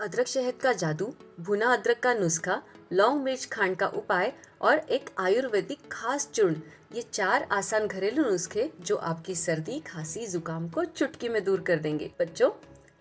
अदरक शहद का जादू, भुना अदरक का नुस्खा, लौंग मिर्च खांड का उपाय और एक आयुर्वेदिक खास चूर्ण, ये 4 आसान घरेलू नुस्खे जो आपकी सर्दी खांसी जुकाम को चुटकी में दूर कर देंगे। बच्चों,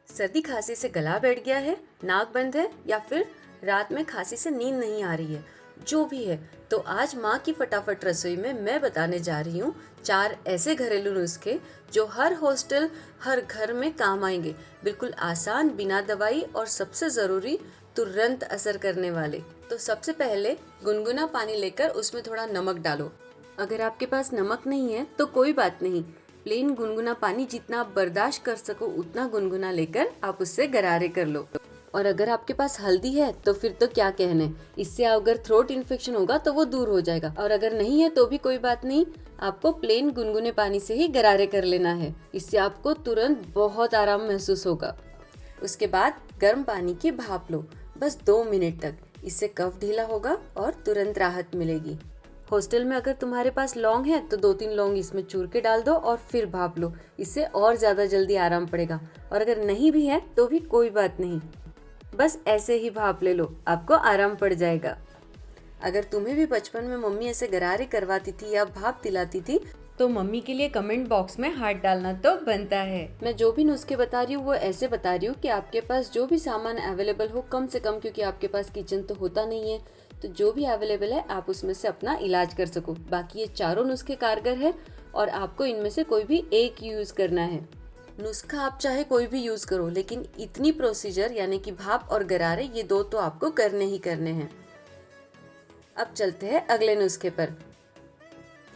सर्दी खांसी से गला बैठ गया है, नाक बंद है या फिर रात में खांसी से नींद नहीं आ रही है, जो भी है, तो आज माँ की फटाफट रसोई में मैं बताने जा रही हूँ 4 ऐसे घरेलू नुस्खे जो हर हॉस्टल, हर घर में काम आएंगे। बिल्कुल आसान, बिना दवाई और सबसे ज़रूरी तुरंत असर करने वाले। तो सबसे पहले गुनगुना पानी लेकर उसमें थोड़ा नमक डालो। अगर आपके पास नमक नहीं है तो कोई बात नहीं, प्लेन गुनगुना पानी जितना आप बर्दाश्त कर सको उतना गुनगुना लेकर आप उससे गरारे कर लो। और अगर आपके पास हल्दी है तो फिर तो क्या कहने, इससे अगर थ्रोट इन्फेक्शन होगा तो वो दूर हो जाएगा। और अगर नहीं है तो भी कोई बात नहीं, आपको प्लेन गुनगुने पानी से ही गरारे कर लेना है। इससे आपको तुरंत बहुत आराम महसूस होगा। उसके बाद गर्म पानी की भाप लो, बस 2 मिनट तक। इससे कफ ढीला होगा और तुरंत राहत मिलेगी। हॉस्टल में अगर तुम्हारे पास लौंग है तो 2-3 लौंग इसमें चूर के डाल दो और फिर भाप लो, इससे और ज़्यादा जल्दी आराम पड़ेगा। और अगर नहीं भी है तो भी कोई बात नहीं, बस ऐसे ही भाप ले लो, आपको आराम पड़ जाएगा। अगर तुम्हें भी बचपन में मम्मी ऐसे गरारे करवाती थी या भाप दिलाती थी तो मम्मी के लिए कमेंट बॉक्स में हाथ डालना तो बनता है। मैं जो भी नुस्खे बता रही हूँ वो ऐसे बता रही हूँ कि आपके पास जो भी सामान अवेलेबल हो, कम से कम, क्योंकि आपके पास किचन तो होता नहीं है, तो जो भी अवेलेबल है आप उसमें से अपना इलाज कर सको। बाकी ये चारों नुस्खे कारगर है और आपको इनमें से कोई भी एक यूज करना है। नुस्खा आप चाहे कोई भी यूज करो, लेकिन इतनी प्रोसीजर यानी कि भाप और गरारे, ये 2 तो आपको करने ही करने हैं। अब चलते हैं अगले नुस्खे पर।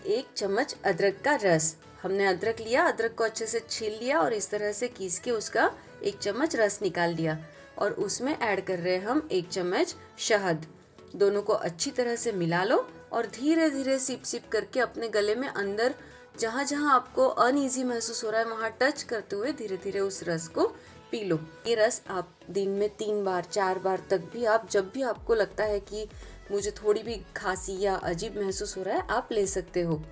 1 चम्मच अदरक का रस। हमने अदरक लिया, अदरक को अच्छे से छील लिया और इस तरह से कीस के उसका 1 चम्मच रस निकाल दिया। और उसमें ऐड कर रहे हैं हम 1 चम्मच शहद। दोनों को अच्छी तरह से मिला लो और धीरे धीरे सिप सिप करके अपने गले में अंदर जहाँ जहाँ आपको अनईजी महसूस हो रहा है वहाँ टच करते हुए धीरे धीरे उस रस को पी लो। ये रस आप दिन में 3 बार 4 बार तक भी, आप जब भी आपको लगता है कि मुझे थोड़ी भी खांसी या अजीब महसूस हो रहा है, आप ले सकते हो।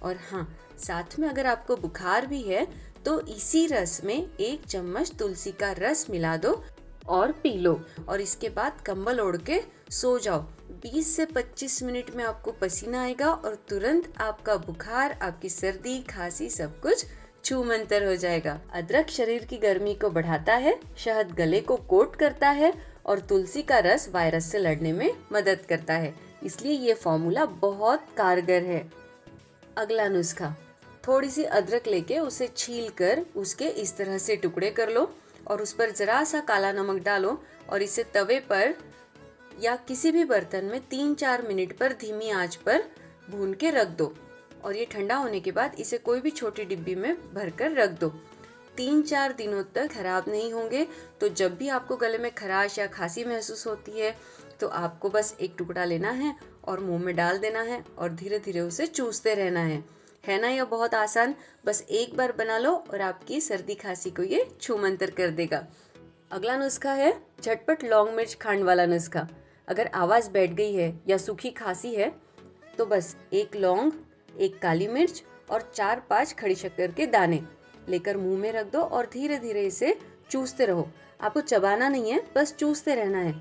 और हाँ, साथ में अगर आपको बुखार भी है तो इसी रस में 1 चम्मच तुलसी का रस मिला दो और पी लो। और इसके बाद कंबल ओढ़ के सो जाओ। 20 से 25 मिनट में आपको पसीना आएगा और तुरंत आपका बुखार, आपकी सर्दी खांसी सब कुछ छूमंतर हो जाएगा। अदरक शरीर की गर्मी को बढ़ाता है, शहद गले को कोट करता है और तुलसी का रस वायरस से लड़ने में मदद करता है। इसलिए ये फॉर्मूला बहुत कारगर है। अगला नुस्खा, थोड़ी सी अदरक लेके उसे छील कर उसके इस तरह से टुकड़े कर लो और उस पर जरा सा काला नमक डालो और इसे तवे पर या किसी भी बर्तन में 3-4 मिनट पर धीमी आंच पर भून के रख दो। और ये ठंडा होने के बाद इसे कोई भी छोटी डिब्बी में भरकर रख दो। 3-4 दिनों तक खराब नहीं होंगे। तो जब भी आपको गले में खराश या खांसी महसूस होती है तो आपको बस एक टुकड़ा लेना है और मुंह में डाल देना है और धीरे धीरे उसे चूसते रहना है ना। यह बहुत आसान, बस एक बार बना लो और आपकी सर्दी खांसी को ये छूमंतर कर देगा। अगला नुस्खा है झटपट लौंग मिर्च खांड वाला नुस्खा। अगर आवाज़ बैठ गई है या सूखी खांसी है तो बस 1 लौंग, 1 काली मिर्च और 4-5 खड़ी शक्कर के दाने लेकर मुंह में रख दो और धीरे धीरे इसे चूसते रहो। आपको चबाना नहीं है, बस चूसते रहना है।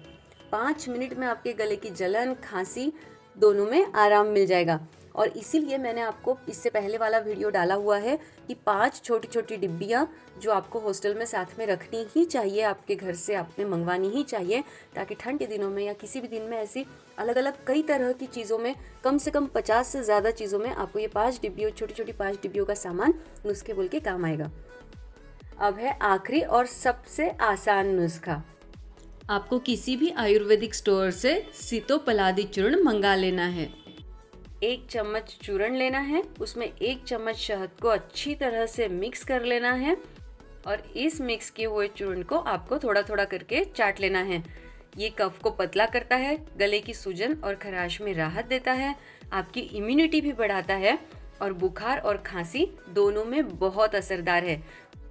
5 मिनट में आपके गले की जलन, खांसी दोनों में आराम मिल जाएगा। और इसीलिए मैंने आपको इससे पहले वाला वीडियो डाला हुआ है कि 5 छोटी छोटी डिब्बियाँ जो आपको हॉस्टल में साथ में रखनी ही चाहिए, आपके घर से आपने मंगवानी ही चाहिए, ताकि ठंड के दिनों में या किसी भी दिन में ऐसी अलग अलग कई तरह की चीज़ों में, कम से कम 50 से ज़्यादा चीज़ों में आपको ये 5 डिब्बियों, छोटी छोटी 5 डिब्बियों का सामान नुस्खे बोल के काम आएगा। अब है आखिरी और सबसे आसान नुस्खा। आपको किसी भी आयुर्वेदिक स्टोर से सीतोपलादी चूर्ण मंगा लेना है। 1 चम्मच चूर्ण लेना है, उसमें 1 चम्मच शहद को अच्छी तरह से मिक्स कर लेना है और इस मिक्स किए हुए चूर्ण को आपको थोड़ा थोड़ा करके चाट लेना है। ये कफ को पतला करता है, गले की सूजन और खराश में राहत देता है, आपकी इम्यूनिटी भी बढ़ाता है और बुखार और खांसी दोनों में बहुत असरदार है।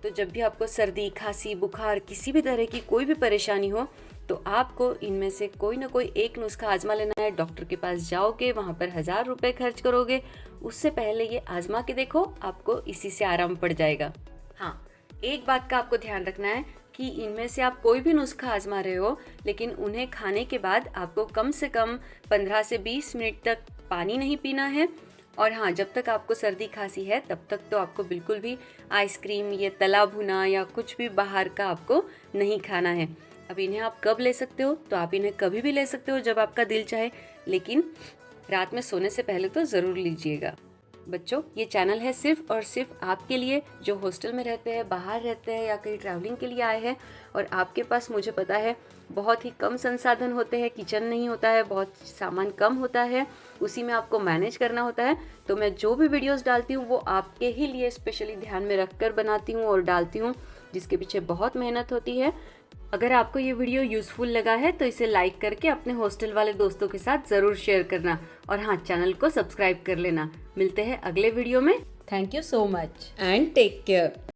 तो जब भी आपको सर्दी, खांसी, बुखार, किसी भी तरह की कोई भी परेशानी हो तो आपको इनमें से कोई ना कोई एक नुस्खा आजमा लेना है। डॉक्टर के पास जाओगे, वहाँ पर 1000 रुपये खर्च करोगे, उससे पहले ये आजमा के देखो, आपको इसी से आराम पड़ जाएगा। हाँ, एक बात का आपको ध्यान रखना है कि इनमें से आप कोई भी नुस्खा आजमा रहे हो, लेकिन उन्हें खाने के बाद आपको कम से कम 15 से 20 मिनट तक पानी नहीं पीना है। और हाँ, जब तक आपको सर्दी खांसी है तब तक तो आपको बिल्कुल भी आइसक्रीम, ये तला भुना या कुछ भी बाहर का आपको नहीं खाना है। अब इन्हें आप कब ले सकते हो? तो आप इन्हें कभी भी ले सकते हो जब आपका दिल चाहे, लेकिन रात में सोने से पहले तो ज़रूर लीजिएगा। बच्चों, ये चैनल है सिर्फ और सिर्फ आपके लिए जो हॉस्टल में रहते हैं, बाहर रहते हैं या कहीं ट्रैवलिंग के लिए आए हैं और आपके पास, मुझे पता है, बहुत ही कम संसाधन होते हैं, किचन नहीं होता है, बहुत सामान कम होता है, उसी में आपको मैनेज करना होता है। तो मैं जो भी वीडियोस डालती हूँ वो आपके ही लिए स्पेशली ध्यान में रखकर बनाती हूँ और डालती हूँ, जिसके पीछे बहुत मेहनत होती है। अगर आपको ये वीडियो यूज़फुल लगा है तो इसे लाइक करके अपने हॉस्टल वाले दोस्तों के साथ ज़रूर शेयर करना और हाँ, चैनल को सब्सक्राइब कर लेना। मिलते हैं अगले वीडियो में। Thank you so much and take care.